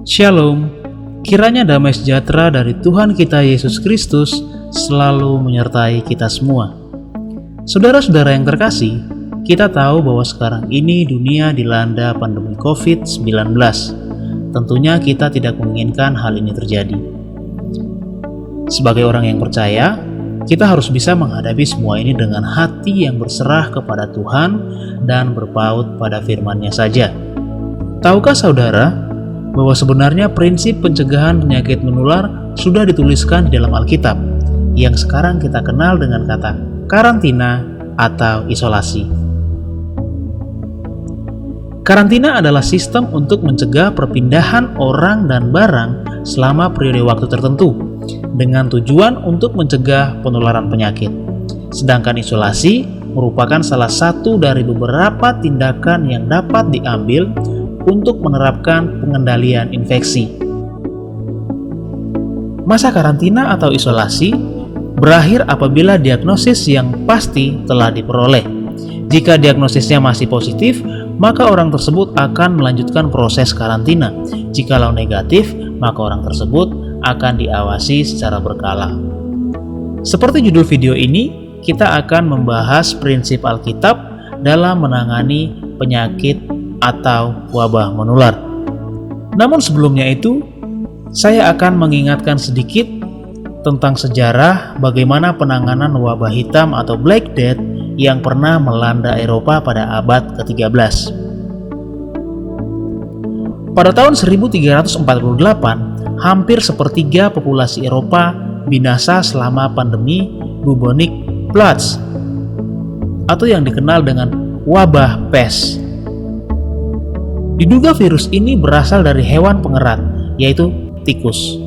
Shalom, kiranya damai sejahtera dari Tuhan kita Yesus Kristus selalu menyertai kita semua. Saudara-saudara yang terkasih, kita tahu bahwa sekarang ini dunia dilanda pandemi COVID-19. Tentunya kita tidak menginginkan hal ini terjadi. Sebagai orang yang percaya, kita harus bisa menghadapi semua ini dengan hati yang berserah kepada Tuhan dan berpaut pada firman-Nya saja. Tahukah saudara bahwa sebenarnya prinsip pencegahan penyakit menular sudah dituliskan di dalam Alkitab yang sekarang kita kenal dengan kata karantina atau isolasi. Karantina adalah sistem untuk mencegah perpindahan orang dan barang selama periode waktu tertentu dengan tujuan untuk mencegah penularan penyakit. Sedangkan isolasi merupakan salah satu dari beberapa tindakan yang dapat diambil untuk menerapkan pengendalian infeksi. Masa karantina atau isolasi berakhir apabila diagnosis yang pasti telah diperoleh. Jika diagnosisnya masih positif, maka orang tersebut akan melanjutkan proses karantina. Jikalau negatif, maka orang tersebut akan diawasi secara berkala. Seperti judul video ini, kita akan membahas prinsip Alkitab dalam menangani penyakit atau wabah menular. Namun sebelumnya itu, saya akan mengingatkan sedikit tentang sejarah bagaimana penanganan wabah hitam atau Black Death yang pernah melanda Eropa pada abad ke-13. Pada tahun 1348, hampir sepertiga populasi Eropa binasa selama pandemi bubonic plague atau yang dikenal dengan wabah pes. Diduga virus ini berasal dari hewan pengerat, yaitu tikus.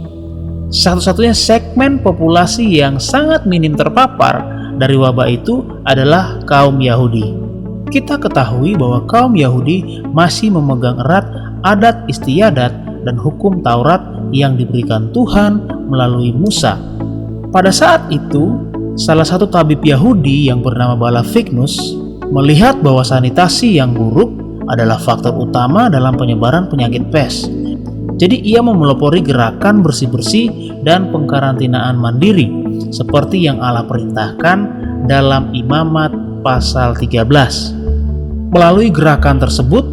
Satu-satunya segmen populasi yang sangat minim terpapar dari wabah itu adalah kaum Yahudi. Kita ketahui bahwa kaum Yahudi masih memegang erat adat istiadat dan hukum Taurat yang diberikan Tuhan melalui Musa. Pada saat itu, salah satu tabib Yahudi yang bernama Balavignus melihat bahwa sanitasi yang buruk adalah faktor utama dalam penyebaran penyakit pes. Jadi ia memelopori gerakan bersih-bersih dan pengkarantinaan mandiri seperti yang Allah perintahkan dalam Imamat pasal 13. Melalui gerakan tersebut,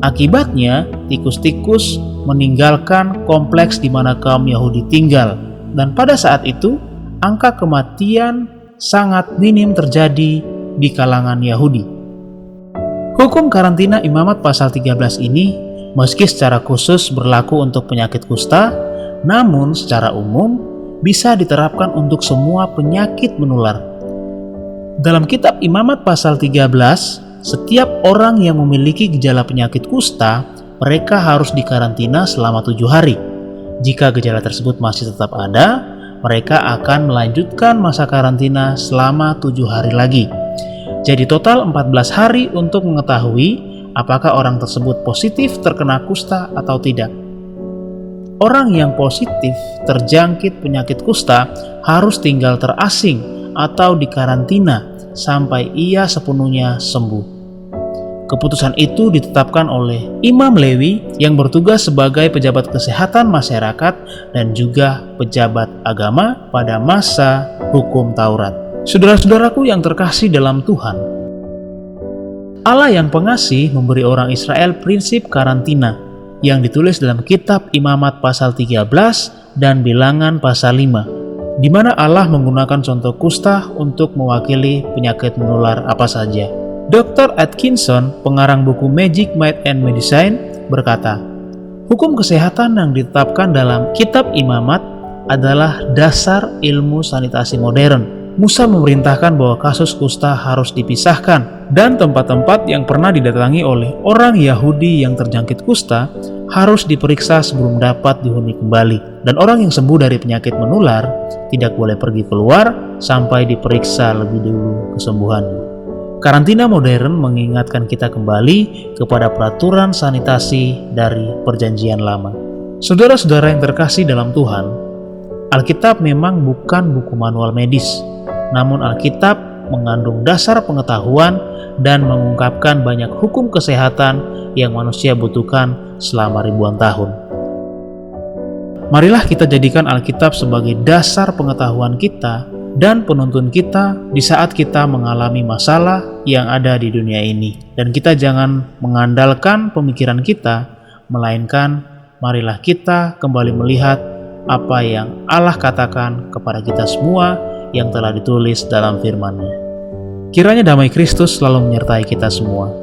akibatnya tikus-tikus meninggalkan kompleks di mana kaum Yahudi tinggal, dan pada saat itu angka kematian sangat minim terjadi di kalangan Yahudi. Hukum karantina Imamat pasal 13 ini meski secara khusus berlaku untuk penyakit kusta, namun secara umum bisa diterapkan untuk semua penyakit menular. Dalam kitab Imamat pasal 13, setiap orang yang memiliki gejala penyakit kusta, mereka harus dikarantina selama 7 hari. Jika gejala tersebut masih tetap ada, mereka akan melanjutkan masa karantina selama 7 hari lagi. Jadi total 14 hari untuk mengetahui apakah orang tersebut positif terkena kusta atau tidak. Orang yang positif terjangkit penyakit kusta harus tinggal terasing atau dikarantina sampai ia sepenuhnya sembuh. Keputusan itu ditetapkan oleh Imam Lewi yang bertugas sebagai pejabat kesehatan masyarakat dan juga pejabat agama pada masa hukum Taurat. Saudara-saudaraku yang terkasih dalam Tuhan, Allah yang pengasih memberi orang Israel prinsip karantina yang ditulis dalam kitab Imamat pasal 13 dan Bilangan pasal 5, di mana Allah menggunakan contoh kusta untuk mewakili penyakit menular apa saja. Dr. Atkinson, pengarang buku Magic, Might, and Medicine, berkata, hukum kesehatan yang ditetapkan dalam kitab Imamat adalah dasar ilmu sanitasi modern. Musa memerintahkan bahwa kasus kusta harus dipisahkan, dan tempat-tempat yang pernah didatangi oleh orang Yahudi yang terjangkit kusta harus diperiksa sebelum dapat dihuni kembali. Dan orang yang sembuh dari penyakit menular tidak boleh pergi keluar sampai diperiksa lebih dulu kesembuhannya. Karantina modern mengingatkan kita kembali kepada peraturan sanitasi dari Perjanjian Lama. Saudara-saudara yang terkasih dalam Tuhan, Alkitab memang bukan buku manual medis, namun Alkitab mengandung dasar pengetahuan dan mengungkapkan banyak hukum kesehatan yang manusia butuhkan selama ribuan tahun. Marilah kita jadikan Alkitab sebagai dasar pengetahuan kita dan penuntun kita di saat kita mengalami masalah yang ada di dunia ini. Dan kita jangan mengandalkan pemikiran kita, melainkan marilah kita kembali melihat apa yang Allah katakan kepada kita semua yang telah ditulis dalam firman-Nya. Kiranya damai Kristus selalu menyertai kita semua.